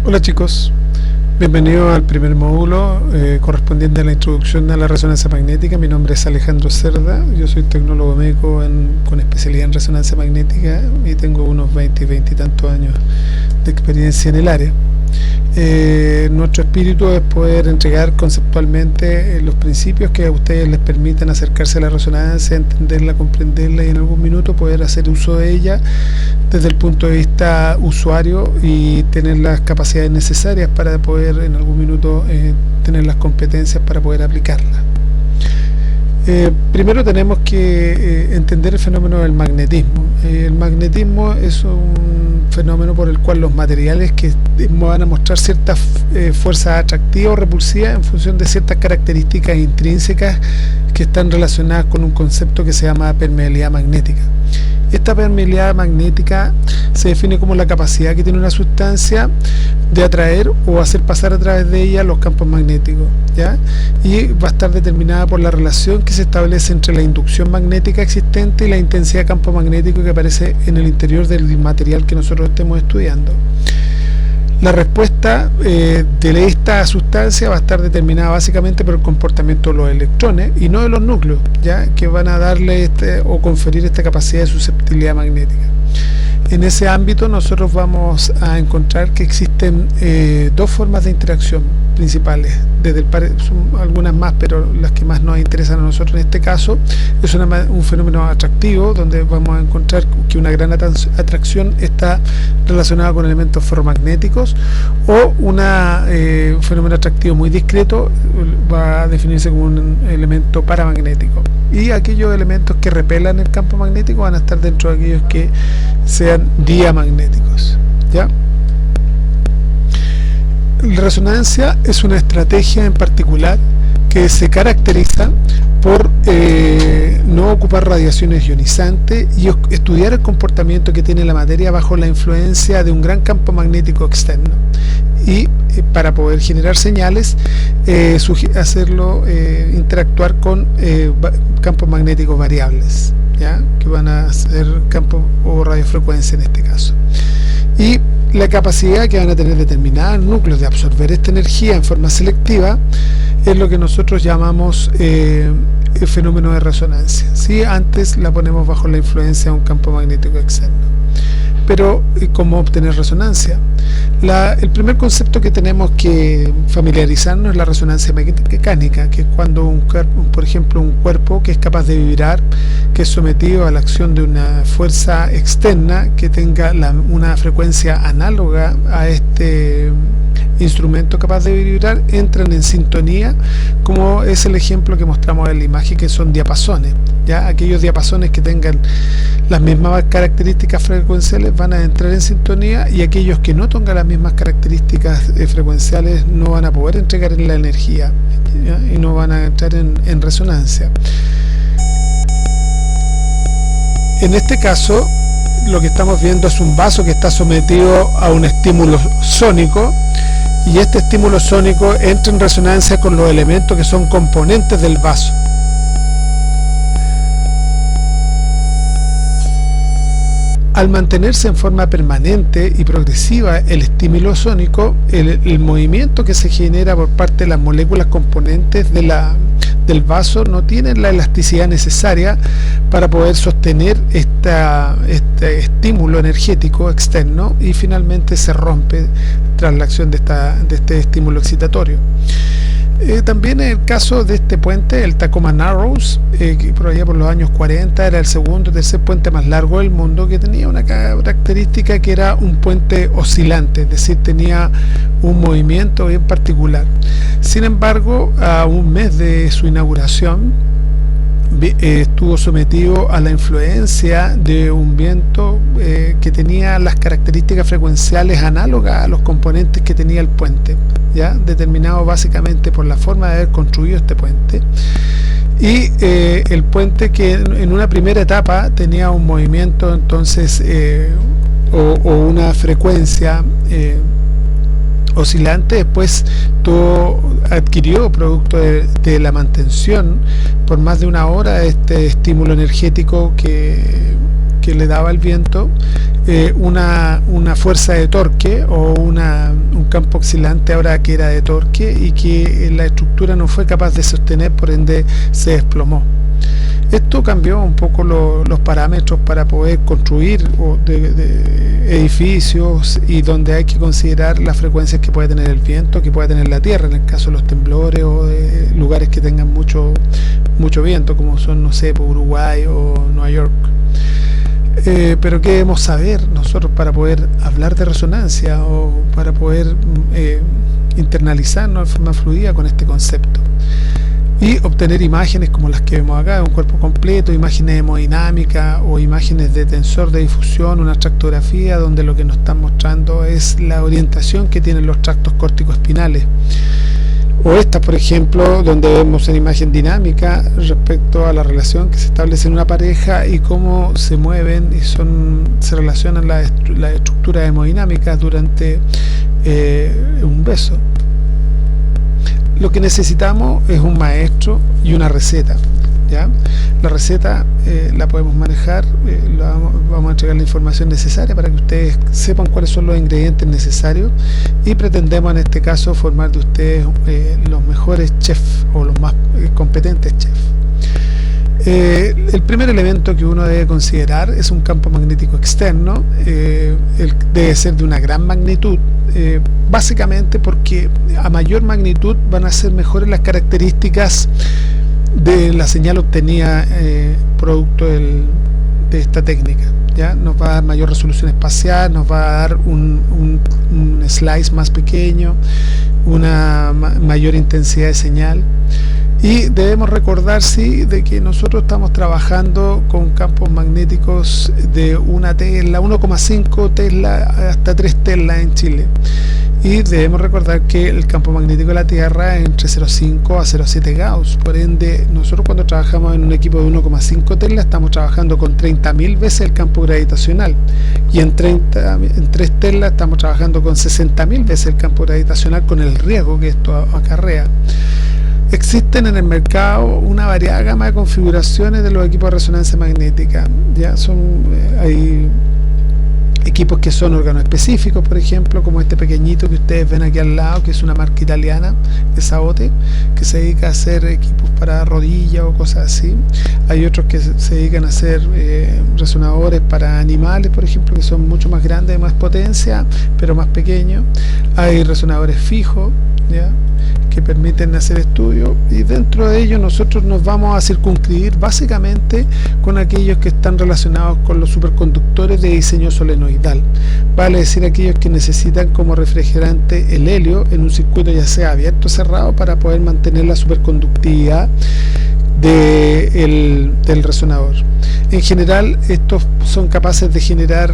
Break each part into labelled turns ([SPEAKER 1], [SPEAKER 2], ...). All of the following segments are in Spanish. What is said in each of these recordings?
[SPEAKER 1] Hola chicos, bienvenidos al primer módulo correspondiente a la introducción a la resonancia magnética. Mi nombre es Alejandro Cerda, yo soy tecnólogo médico con especialidad en resonancia magnética y tengo unos 20 y tantos años de experiencia en el área. Nuestro espíritu es poder entregar conceptualmente los principios que a ustedes les permitan acercarse a la resonancia, entenderla, comprenderla y en algún minuto poder hacer uso de ella desde el punto de vista usuario y tener las capacidades necesarias para poder en algún minuto tener las competencias para poder aplicarla. Primero tenemos que entender el fenómeno del magnetismo. El magnetismo es un fenómeno por el cual los materiales que van a mostrar ciertas fuerzas atractivas o repulsivas en función de ciertas características intrínsecas que están relacionadas con un concepto que se llama permeabilidad magnética. Esta permeabilidad magnética se define como la capacidad que tiene una sustancia de atraer o hacer pasar a través de ella los campos magnéticos, ¿ya? Y va a estar determinada por la relación que se establece entre la inducción magnética existente y la intensidad de campo magnético que aparece en el interior del material que nosotros estemos estudiando. La respuesta de esta sustancia va a estar determinada básicamente por el comportamiento de los electrones y no de los núcleos, ¿ya? Que van a darle o conferir esta capacidad de susceptibilidad magnética. En ese ámbito nosotros vamos a encontrar que existen dos formas de interacción principales, son algunas más, pero las que más nos interesan a nosotros en este caso es un fenómeno atractivo, donde vamos a encontrar que una gran atracción está relacionada con elementos ferromagnéticos, o un fenómeno atractivo muy discreto va a definirse como un elemento paramagnético, y aquellos elementos que repelan el campo magnético van a estar dentro de aquellos que sean diamagnéticos, ¿ya? La resonancia es una estrategia en particular que se caracteriza por no ocupar radiaciones ionizantes y estudiar el comportamiento que tiene la materia bajo la influencia de un gran campo magnético externo, y para poder generar señales hacerlo interactuar con campos magnéticos variables, ¿ya? Que van a ser campos o radiofrecuencia en este caso, y la capacidad que van a tener determinados núcleos de absorber esta energía en forma selectiva es lo que nosotros llamamos el fenómeno de resonancia. ¿Sí? Antes la ponemos bajo la influencia de un campo magnético externo. Pero, ¿cómo obtener resonancia? El primer concepto que tenemos que familiarizarnos es la resonancia mecánica, que es cuando por ejemplo un cuerpo que es capaz de vibrar, que es sometido a la acción de una fuerza externa que tenga una frecuencia análoga a este instrumento capaz de vibrar, entran en sintonía, como es el ejemplo que mostramos en la imagen, que son diapasones, ¿ya? Aquellos diapasones que tengan las mismas características frecuenciales van a entrar en sintonía, y aquellos que no tengan las mismas características frecuenciales no van a poder entregar la energía, ¿ya? Y no van a entrar en resonancia. En este caso, lo que estamos viendo es un vaso que está sometido a un estímulo sónico, y este estímulo sónico entra en resonancia con los elementos que son componentes del vaso. Al mantenerse en forma permanente y progresiva el estímulo sónico, el movimiento que se genera por parte de las moléculas componentes del vaso no tienen la elasticidad necesaria para poder sostener este estímulo energético externo, y finalmente se rompe tras la acción de este estímulo excitatorio. También en el caso de este puente, el Tacoma Narrows, que por allá por los años 40 era el segundo o tercer puente más largo del mundo, que tenía una característica que era un puente oscilante, es decir, tenía un movimiento bien particular. Sin embargo, a un mes de su inauguración, estuvo sometido a la influencia de un viento que tenía las características frecuenciales análogas a los componentes que tenía el puente, ¿ya? Determinado básicamente por la forma de haber construido este puente, y el puente que en una primera etapa tenía un movimiento entonces o una frecuencia oscilante, después adquirió, producto de la mantención por más de una hora, este estímulo energético que que le daba el viento una fuerza de torque o un campo oscilante ahora que era de torque y que la estructura no fue capaz de sostener, por ende se desplomó. Esto cambió un poco los parámetros para poder construir edificios y donde hay que considerar las frecuencias que puede tener el viento, que puede tener la tierra, en el caso de los temblores o de lugares que tengan mucho viento, como son, no sé, Uruguay o Nueva York. Pero ¿qué debemos saber nosotros para poder hablar de resonancia o para poder internalizarnos de forma fluida con este concepto? Y obtener imágenes como las que vemos acá, un cuerpo completo, imágenes de hemodinámica o imágenes de tensor de difusión, una tractografía donde lo que nos están mostrando es la orientación que tienen los tractos córtico-espinales. O esta, por ejemplo, donde vemos una imagen dinámica respecto a la relación que se establece en una pareja y cómo se mueven y se relacionan las estructuras hemodinámicas durante un beso. Lo que necesitamos es un maestro y una receta, ¿ya? La receta la podemos manejar, vamos a entregar la información necesaria para que ustedes sepan cuáles son los ingredientes necesarios y pretendemos en este caso formar de ustedes los mejores chefs o los más competentes chefs. El primer elemento que uno debe considerar es un campo magnético externo, debe ser de una gran magnitud, básicamente porque a mayor magnitud van a ser mejores las características de la señal obtenida producto de esta técnica, ¿ya? Nos va a dar mayor resolución espacial, nos va a dar un slice más pequeño, una mayor intensidad de señal. Y debemos recordar, sí, de que nosotros estamos trabajando con campos magnéticos de 1 Tesla, 1,5 Tesla hasta 3 Tesla en Chile. Y debemos recordar que el campo magnético de la Tierra es entre 0,5 a 0,7 Gauss. Por ende, nosotros cuando trabajamos en un equipo de 1,5 Tesla estamos trabajando con 30.000 veces el campo gravitacional. Y en 3 Tesla estamos trabajando con 60.000 veces el campo gravitacional, con el riesgo que esto acarrea. Existen en el mercado una variada gama de configuraciones de los equipos de resonancia magnética. Ya hay equipos que son órganos específicos, por ejemplo, como este pequeñito que ustedes ven aquí al lado, que es una marca italiana de Saote, que se dedica a hacer equipos para rodillas o cosas así. Hay otros que se dedican a hacer resonadores para animales, por ejemplo, que son mucho más grandes, de más potencia, pero más pequeños. Hay resonadores fijos, ¿ya?, que permiten hacer estudios, y dentro de ellos nosotros nos vamos a circunscribir básicamente con aquellos que están relacionados con los superconductores de diseño solenoidal, vale decir aquellos que necesitan como refrigerante el helio en un circuito ya sea abierto o cerrado para poder mantener la superconductividad del resonador. En general, estos son capaces de generar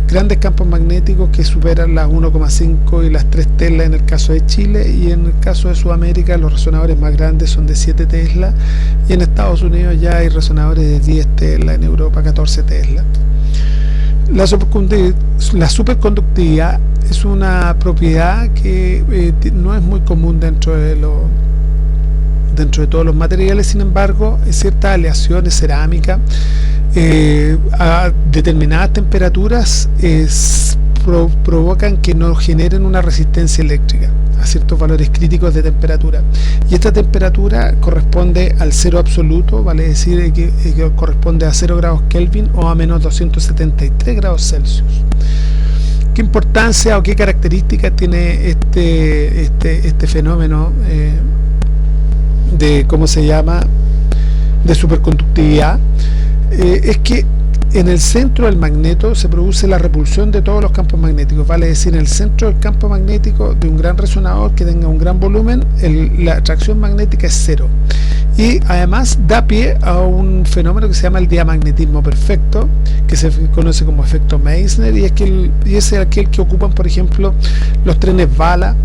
[SPEAKER 1] grandes campos magnéticos que superan las 1,5 y las 3 Tesla en el caso de Chile, y en el caso de Sudamérica los resonadores más grandes son de 7 Tesla, y en Estados Unidos ya hay resonadores de 10 Tesla, en Europa 14 Tesla. La superconductividad es una propiedad que no es muy común dentro de todos los materiales. Sin embargo, ciertas aleaciones cerámicas a determinadas temperaturas provocan que no generen una resistencia eléctrica a ciertos valores críticos de temperatura, y esta temperatura corresponde al cero absoluto, vale decir que corresponde a 0 grados Kelvin o a menos 273 grados Celsius. ¿Qué importancia o qué características tiene este fenómeno de, ¿cómo se llama?, de superconductividad? Es que en el centro del magneto se produce la repulsión de todos los campos magnéticos, vale decir, en el centro del campo magnético de un gran resonador que tenga un gran volumen, la atracción magnética es cero, y además da pie a un fenómeno que se llama el diamagnetismo perfecto, que se conoce como efecto Meissner, y es aquel que ocupan, por ejemplo, los trenes bala,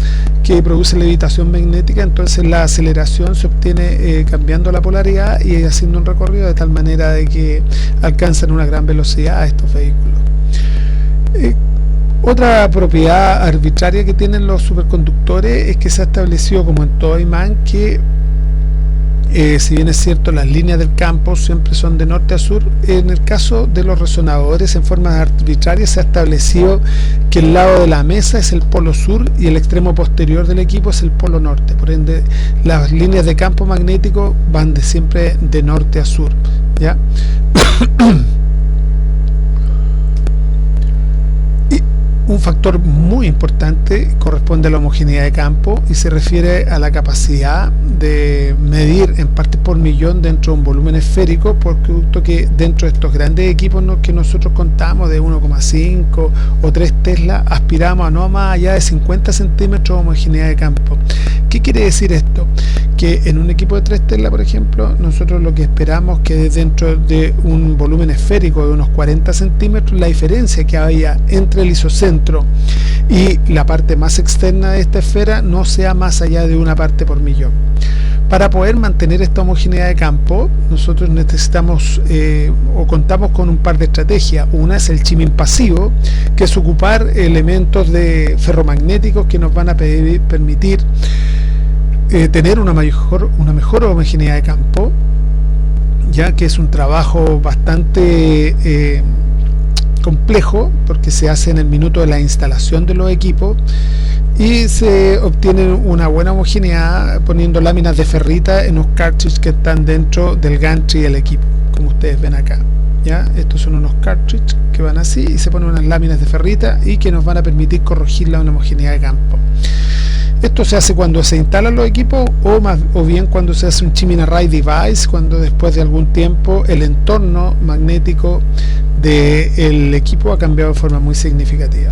[SPEAKER 1] que producen levitación magnética. Entonces la aceleración se obtiene cambiando la polaridad y haciendo un recorrido de tal manera de que alcanzan una gran velocidad a estos vehículos. Otra propiedad arbitraria que tienen los superconductores es que se ha establecido, como en todo imán, que si bien es cierto, las líneas del campo siempre son de norte a sur, en el caso de los resonadores, en forma arbitraria se ha establecido que el lado de la mesa es el polo sur y el extremo posterior del equipo es el polo norte. Por ende, las líneas de campo magnético van siempre de norte a sur, ¿ya? Un factor muy importante corresponde a la homogeneidad de campo y se refiere a la capacidad de medir en partes por millón dentro de un volumen esférico, por producto que dentro de estos grandes equipos que nosotros contamos de 1,5 o 3 Tesla, aspiramos a no más allá de 50 centímetros de homogeneidad de campo. ¿Qué quiere decir esto? Que en un equipo de 3 Tesla, por ejemplo, nosotros lo que esperamos que dentro de un volumen esférico de unos 40 centímetros, la diferencia que haya entre el isocentro y la parte más externa de esta esfera no sea más allá de una parte por millón. Para poder mantener esta homogeneidad de campo, nosotros necesitamos o contamos con un par de estrategias. Una es el chiming pasivo, que es ocupar elementos de ferromagnéticos que nos van a permitir tener una mejor homogeneidad de campo, ya que es un trabajo bastante complejo, porque se hace en el minuto de la instalación de los equipos y se obtiene una buena homogeneidad poniendo láminas de ferrita en los cartridges que están dentro del gantry del equipo, como ustedes ven acá. ¿Ya? Estos son unos cartridges que van así y se ponen unas láminas de ferrita y que nos van a permitir corregir la homogeneidad de campo. Esto se hace cuando se instalan los equipos o bien cuando se hace un chiming array device, cuando después de algún tiempo el entorno magnético del equipo ha cambiado de forma muy significativa.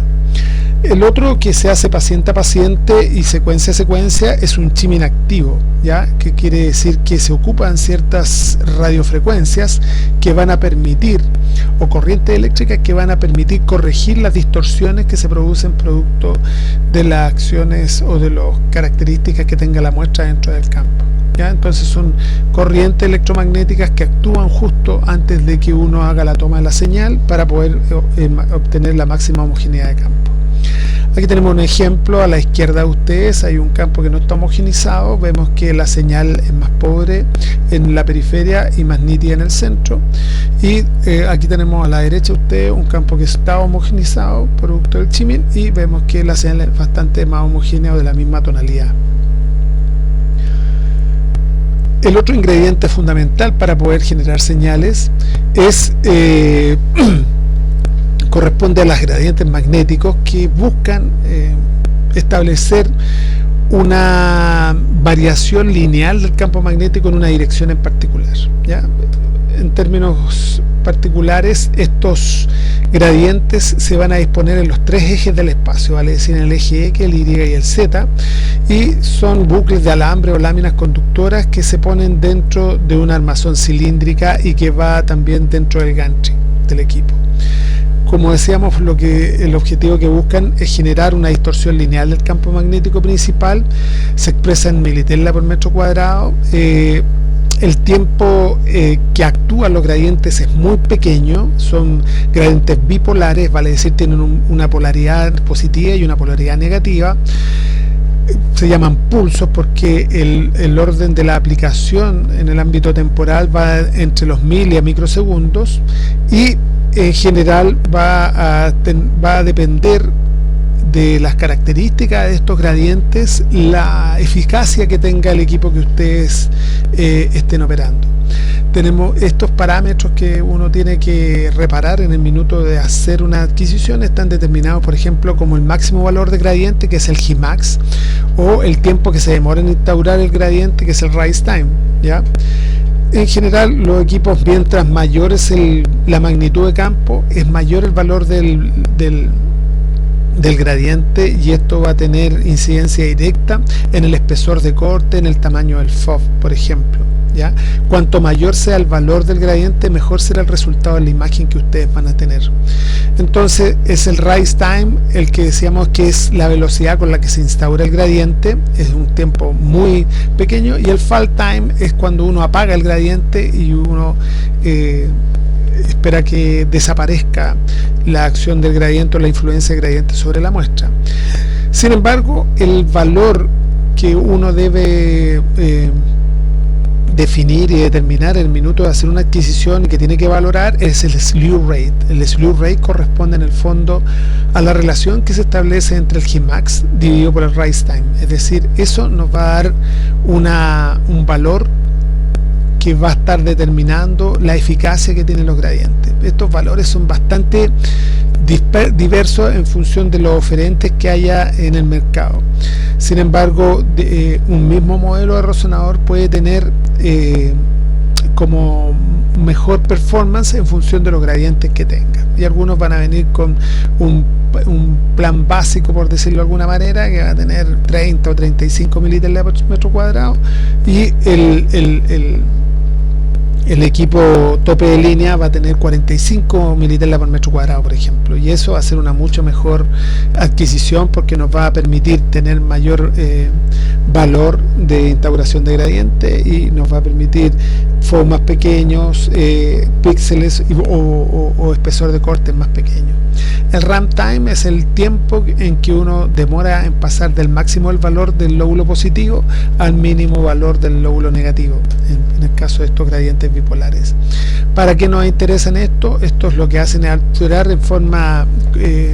[SPEAKER 1] El otro que se hace paciente a paciente y secuencia a secuencia es un chiming activo, ¿ya? Que quiere decir que se ocupan ciertas radiofrecuencias que van a permitir, o corrientes eléctricas que van a permitir corregir las distorsiones que se producen producto de las acciones o de las características que tenga la muestra dentro del campo, ¿ya? Entonces son corrientes electromagnéticas que actúan justo antes de que uno haga la toma de la señal para poder obtener la máxima homogeneidad de campo. Aquí tenemos un ejemplo. A la izquierda de ustedes hay un campo que no está homogenizado. Vemos que la señal es más pobre en la periferia y más nítida en el centro. Y aquí tenemos a la derecha de ustedes un campo que está homogenizado producto del chiming y vemos que la señal es bastante más homogénea o de la misma tonalidad. El otro ingrediente fundamental para poder generar señales es corresponde a los gradientes magnéticos que buscan establecer una variación lineal del campo magnético en una dirección en particular, ¿ya? En términos particulares, estos gradientes se van a disponer en los tres ejes del espacio, vale decir, en el eje X, el Y y el Z, y son bucles de alambre o láminas conductoras que se ponen dentro de una armazón cilíndrica y que va también dentro del gantry del equipo. Como decíamos, el objetivo que buscan es generar una distorsión lineal del campo magnético principal. Se expresa en militesla por metro cuadrado. El tiempo que actúan los gradientes es muy pequeño, son gradientes bipolares, vale decir, tienen una polaridad positiva y una polaridad negativa. Se llaman pulsos porque el orden de la aplicación en el ámbito temporal va entre los mil y a microsegundos, y en general va a depender de las características de estos gradientes la eficacia que tenga el equipo que ustedes estén operando. Tenemos estos parámetros que uno tiene que reparar en el minuto de hacer una adquisición. Están determinados, por ejemplo, como el máximo valor de gradiente, que es el Gmax, o el tiempo que se demora en instaurar el gradiente, que es el rise time, ¿ya? En general, los equipos, mientras mayor es la magnitud de campo, es mayor el valor del gradiente, y esto va a tener incidencia directa en el espesor de corte, en el tamaño del FOV, por ejemplo, ¿ya? Cuanto mayor sea el valor del gradiente, mejor será el resultado de la imagen que ustedes van a tener. Entonces es el rise time el que decíamos que es la velocidad con la que se instaura el gradiente, es un tiempo muy pequeño, y el fall time es cuando uno apaga el gradiente y uno espera que desaparezca la acción del gradiente o la influencia del gradiente sobre la muestra. Sin embargo, el valor que uno debe definir y determinar el minuto de hacer una adquisición y que tiene que valorar es el slew rate. El slew rate corresponde en el fondo a la relación que se establece entre el Gmax dividido por el rise time, es decir, eso nos va a dar un valor que va a estar determinando la eficacia que tienen los gradientes. Estos valores son bastante diversos en función de los oferentes que haya en el mercado. Sin embargo, un mismo modelo de resonador puede tener como mejor performance en función de los gradientes que tenga, y algunos van a venir con un plan básico, por decirlo de alguna manera, que va a tener 30 o 35 militeras por metro cuadrado, y el equipo tope de línea va a tener 45 militeras por metro cuadrado, por ejemplo, y eso va a ser una mucho mejor adquisición porque nos va a permitir tener mayor valor de instauración de gradiente y nos va a permitir focos más pequeños, píxeles o espesor de corte más pequeño. El ramp time es el tiempo en que uno demora en pasar del máximo del valor del lóbulo positivo al mínimo valor del lóbulo negativo, en el caso de estos gradientes bipolares. ¿Para qué nos interesan esto? Esto es lo que hacen es alterar en forma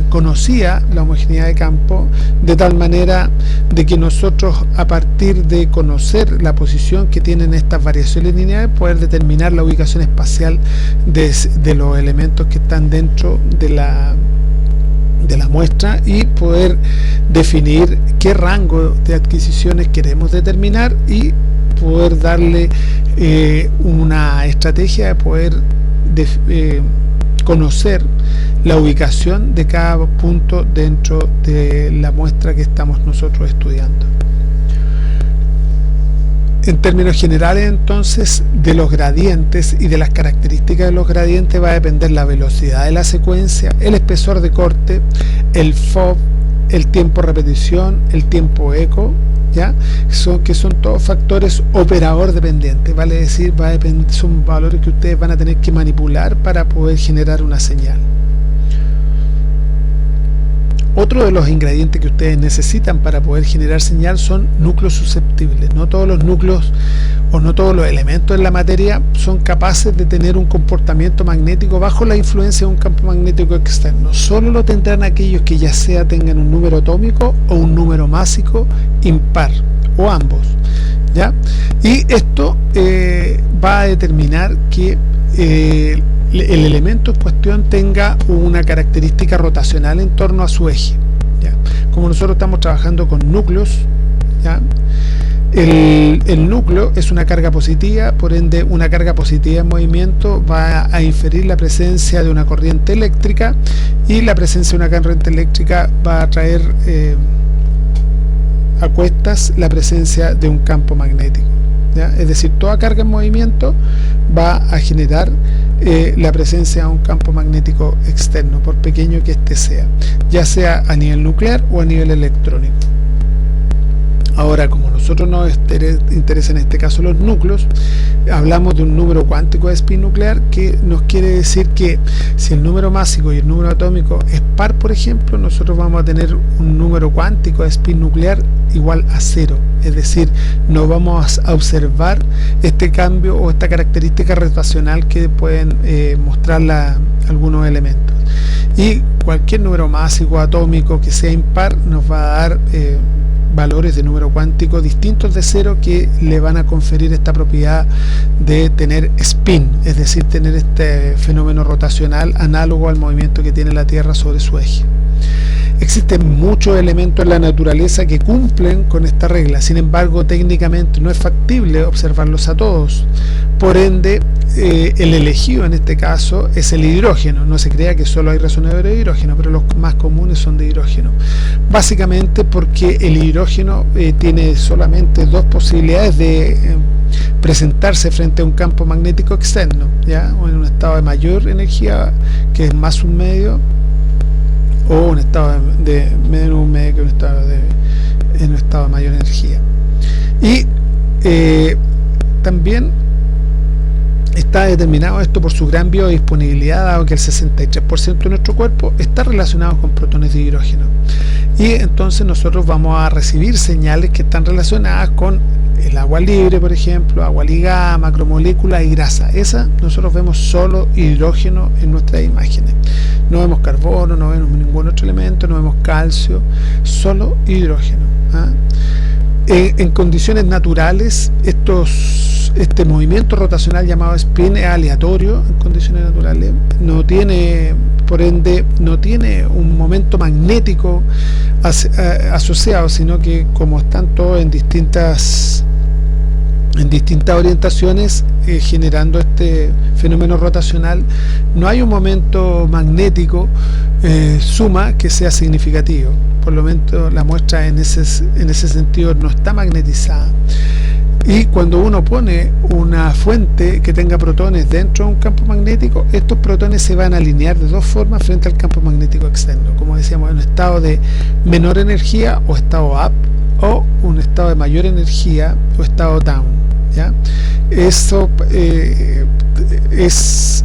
[SPEAKER 1] conocida la homogeneidad de campo, de tal manera de que nosotros, a partir de conocer la posición que tienen estas variaciones lineales, poder determinar la ubicación espacial de los elementos que están dentro de la muestra y poder definir qué rango de adquisiciones queremos determinar y poder darle una estrategia de poder conocer la ubicación de cada punto dentro de la muestra que estamos nosotros estudiando. En términos generales, entonces, de los gradientes y de las características de los gradientes va a depender la velocidad de la secuencia, el espesor de corte, el FOV, el tiempo repetición, el tiempo eco, ¿ya? Que son todos factores operador dependientes, vale decir, son valores que ustedes van a tener que manipular para poder generar una señal. Otro de los ingredientes que ustedes necesitan para poder generar señal son núcleos susceptibles. No todos los núcleos o no todos los elementos en la materia son capaces de tener un comportamiento magnético bajo la influencia de un campo magnético externo. Solo lo tendrán aquellos que ya sea tengan un número atómico o un número másico impar, o ambos, ¿ya? Y esto va a determinar que el elemento en cuestión tenga una característica rotacional en torno a su eje, ¿ya? Como nosotros estamos trabajando con núcleos, ¿ya? El núcleo es una carga positiva, por ende una carga positiva en movimiento va a inferir la presencia de una corriente eléctrica, y la presencia de una corriente eléctrica va a traer a cuestas la presencia de un campo magnético, ¿ya? Es decir, toda carga en movimiento va a generar la presencia de un campo magnético externo, por pequeño que éste sea, ya sea a nivel nuclear o a nivel electrónico. Ahora, como a nosotros nos interesa en este caso los núcleos, hablamos de un número cuántico de spin nuclear, que nos quiere decir que si el número másico y el número atómico es par, por ejemplo, nosotros vamos a tener un número cuántico de spin nuclear igual a 0, es decir, no vamos a observar este cambio o esta característica rotacional que pueden mostrar algunos elementos. Y cualquier número másico atómico que sea impar nos va a dar valores de número cuántico distintos de 0 que le van a conferir esta propiedad de tener spin, es decir, tener este fenómeno rotacional análogo al movimiento que tiene la Tierra sobre su eje. Existen muchos elementos en la naturaleza que cumplen con esta regla, sin embargo técnicamente no es factible observarlos a todos, por ende el elegido en este caso es el hidrógeno. No se crea que solo hay resonadores de hidrógeno, pero los más comunes son de hidrógeno, básicamente porque el hidrógeno tiene solamente dos posibilidades de presentarse frente a un campo magnético externo, ¿ya? O en un estado de mayor energía, que es más un medio, o un estado de menos un medio, que en un estado de mayor energía. Y también Está determinado esto por su gran biodisponibilidad, dado que el 63% de nuestro cuerpo está relacionado con protones de hidrógeno. Y entonces nosotros vamos a recibir señales que están relacionadas con el agua libre, por ejemplo, agua ligada, macromoléculas y grasa. Esa nosotros vemos solo hidrógeno en nuestras imágenes. No vemos carbono, no vemos ningún otro elemento, no vemos calcio, solo hidrógeno. En condiciones naturales, este movimiento rotacional llamado spin es aleatorio en condiciones naturales, no tiene, por ende, no tiene un momento magnético asociado, sino que como están todos en distintas orientaciones, generando este fenómeno rotacional, no hay un momento magnético suma que sea significativo. Por lo menos la muestra en ese sentido no está magnetizada. Y cuando uno pone una fuente que tenga protones dentro de un campo magnético, estos protones se van a alinear de dos formas frente al campo magnético externo, como decíamos, en un estado de menor energía o estado up, o un estado de mayor energía o estado down, ¿ya? Eso es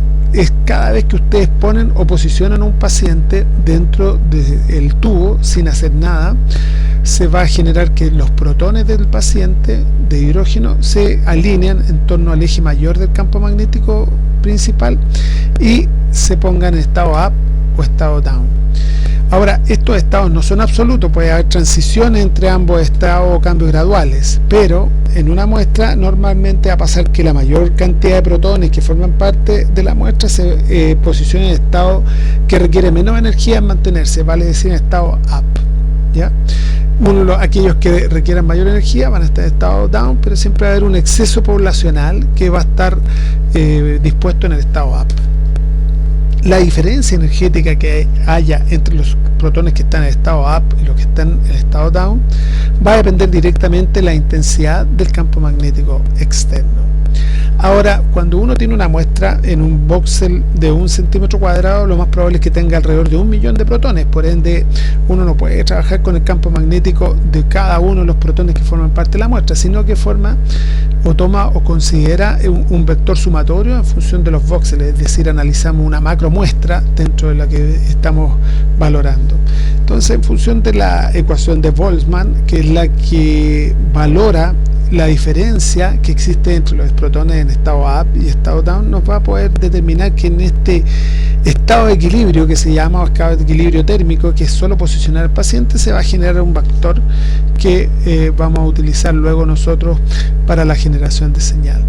[SPEAKER 1] cada vez que ustedes ponen o posicionan a un paciente dentro del tubo sin hacer nada, se va a generar que los protones del paciente de hidrógeno se alinean en torno al eje mayor del campo magnético principal y se pongan en estado up o estado down. Ahora, estos estados no son absolutos, puede haber transiciones entre ambos estados o cambios graduales, pero en una muestra normalmente va a pasar que la mayor cantidad de protones que forman parte de la muestra se posicionen en estado que requiere menos energía en mantenerse, vale decir en estado up, ¿ya? Aquellos que requieran mayor energía van a estar en estado down, pero siempre va a haber un exceso poblacional que va a estar dispuesto en el estado up. La diferencia energética que haya entre los protones que están en el estado up y los que están en el estado down va a depender directamente de la intensidad del campo magnético externo. Ahora, cuando uno tiene una muestra en un voxel de 1 centímetro cuadrado, lo más probable es que tenga alrededor de 1 millón de protones, por ende uno no puede trabajar con el campo magnético de cada uno de los protones que forman parte de la muestra, sino que forma o toma o considera un vector sumatorio en función de los voxeles, es decir, analizamos una macro muestra dentro de la que estamos valorando. Entonces, en función de la ecuación de Boltzmann, que es la que valora la diferencia que existe entre los protones en estado up y estado down, nos va a poder determinar que en este estado de equilibrio, que se llama estado de equilibrio térmico, que es solo posicionar al paciente, se va a generar un vector que vamos a utilizar luego nosotros para la generación de señal.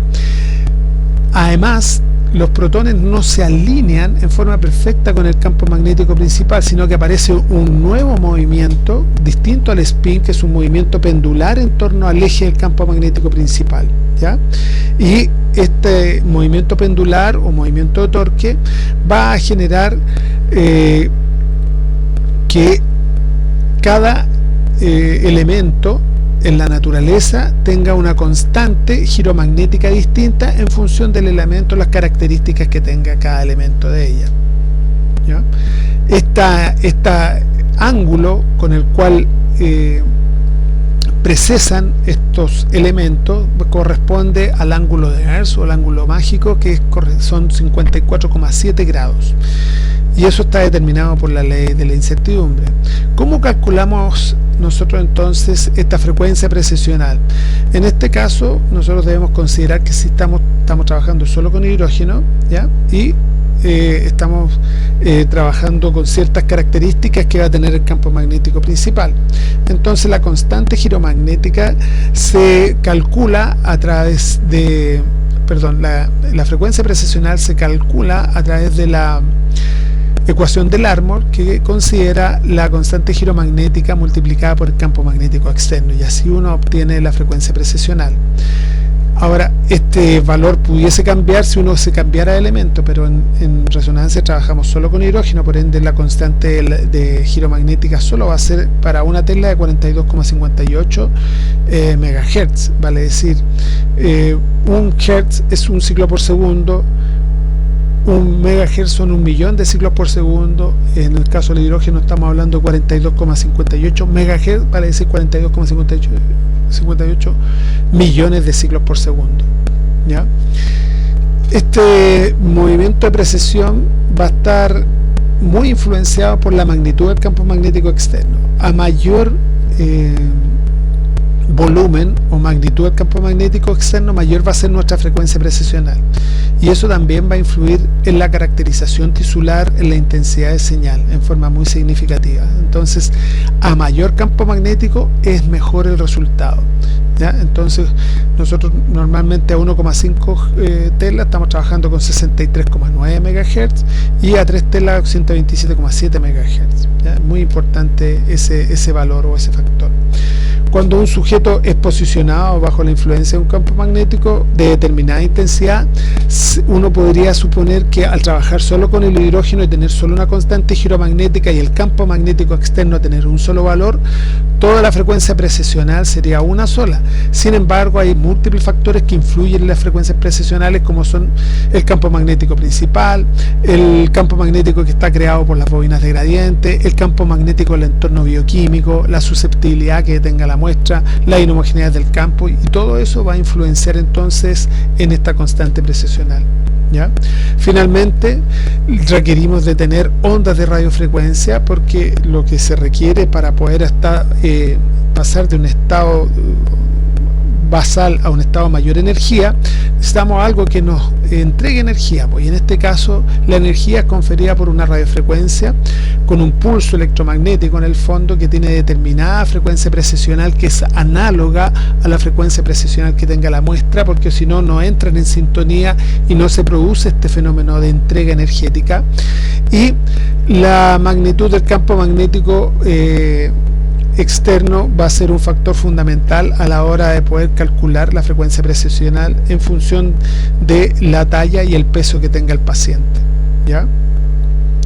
[SPEAKER 1] Además, los protones no se alinean en forma perfecta con el campo magnético principal, sino que aparece un nuevo movimiento distinto al spin, que es un movimiento pendular en torno al eje del campo magnético principal, ¿ya? Y este movimiento pendular o movimiento de torque va a generar que cada elemento en la naturaleza tenga una constante giromagnética distinta en función del elemento, las características que tenga cada elemento de ella, ¿ya? Este ángulo con el cual precesan estos elementos corresponde al ángulo de Hertz o el ángulo mágico, que son 54,7 grados. Y eso está determinado por la ley de la incertidumbre. ¿Cómo calculamos nosotros entonces esta frecuencia precesional? En este caso, nosotros debemos considerar que si estamos trabajando solo con hidrógeno, ¿ya? Y estamos trabajando con ciertas características que va a tener el campo magnético principal. Entonces la constante giromagnética se calcula a través de, la frecuencia precesional se calcula a través de la ecuación de Larmor, que considera la constante giromagnética multiplicada por el campo magnético externo, y así uno obtiene la frecuencia precesional. Ahora, este valor pudiese cambiar si uno se cambiara de elemento, pero en resonancia trabajamos solo con hidrógeno, por ende la constante de giromagnética solo va a ser para una tela de 42,58 MHz, vale decir, 1 Hz es 1 ciclo por segundo, 1 MHz son 1 millón de ciclos por segundo. En el caso del hidrógeno estamos hablando de 42,58 MHz, vale decir 42,58 millones de ciclos por segundo, ¿ya? Este movimiento de precesión va a estar muy influenciado por la magnitud del campo magnético externo. A mayor volumen o magnitud del campo magnético externo, mayor va a ser nuestra frecuencia precesional, y eso también va a influir en la caracterización tisular, en la intensidad de señal en forma muy significativa. Entonces, a mayor campo magnético es mejor el resultado, ¿ya? Entonces nosotros normalmente a 1,5 telas estamos trabajando con 63,9 MHz y a 3 telas 127,7 MHz, ¿ya? Muy importante ese valor o ese factor. Cuando un sujeto es posicionado bajo la influencia de un campo magnético de determinada intensidad, uno podría suponer que al trabajar solo con el hidrógeno y tener solo una constante giromagnética y el campo magnético externo tener un solo valor, toda la frecuencia precesional sería una sola. Sin embargo, hay múltiples factores que influyen en las frecuencias precesionales, como son el campo magnético principal, el campo magnético que está creado por las bobinas de gradiente, el campo magnético del entorno bioquímico, la susceptibilidad que tenga la muestra, la inhomogeneidad del campo, y todo eso va a influenciar entonces en esta constante precesional, ¿ya? Finalmente, requerimos de tener ondas de radiofrecuencia, porque lo que se requiere para poder pasar de un estado basal a un estado de mayor energía, necesitamos algo que nos entregue energía, y en este caso la energía es conferida por una radiofrecuencia con un pulso electromagnético en el fondo que tiene determinada frecuencia precesional que es análoga a la frecuencia precesional que tenga la muestra, porque si no, no entran en sintonía y no se produce este fenómeno de entrega energética. Y la magnitud del campo magnético externo va a ser un factor fundamental a la hora de poder calcular la frecuencia precesional en función de la talla y el peso que tenga el paciente, ¿ya?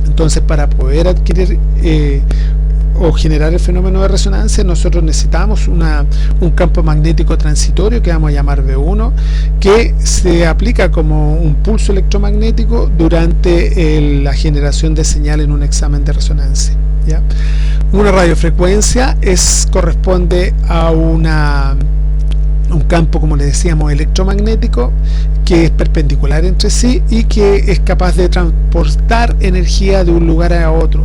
[SPEAKER 1] Entonces, para poder adquirir o generar el fenómeno de resonancia, nosotros necesitamos un campo magnético transitorio que vamos a llamar B1, que se aplica como un pulso electromagnético durante la generación de señal en un examen de resonancia, ¿ya? Una radiofrecuencia corresponde a un campo, como le decíamos, electromagnético, que es perpendicular entre sí y que es capaz de transportar energía de un lugar a otro,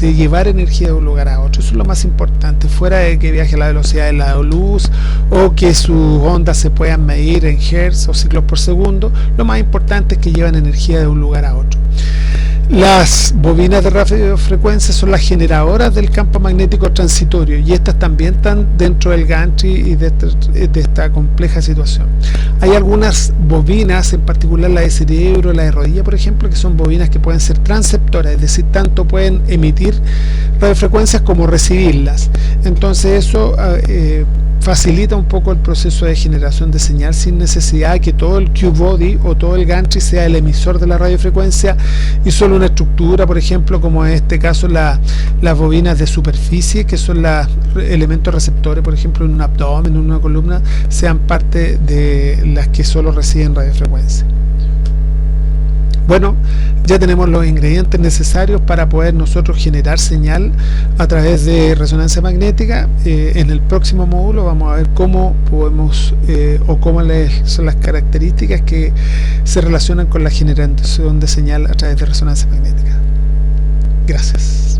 [SPEAKER 1] de llevar energía de un lugar a otro. Eso es lo más importante, fuera de que viaje a la velocidad de la luz o que sus ondas se puedan medir en hertz o ciclos por segundo. Lo más importante es que llevan energía de un lugar a otro. Las bobinas de radiofrecuencia son las generadoras del campo magnético transitorio, y estas también están dentro del gantry y de esta compleja situación. Hay algunas bobinas, en particular la de cerebro, la de rodilla, por ejemplo, que son bobinas que pueden ser transceptoras, es decir, tanto pueden emitir radiofrecuencias como recibirlas. Entonces eso facilita un poco el proceso de generación de señal sin necesidad de que todo el Q-body o todo el gantry sea el emisor de la radiofrecuencia y solo una estructura, por ejemplo, como en este caso las bobinas de superficie, que son los elementos receptores, por ejemplo, en un abdomen, en una columna, sean parte de las que solo reciben radiofrecuencia. Bueno, ya tenemos los ingredientes necesarios para poder nosotros generar señal a través de resonancia magnética. En el próximo módulo vamos a ver cómo podemos son las características que se relacionan con la generación de señal a través de resonancia magnética. Gracias.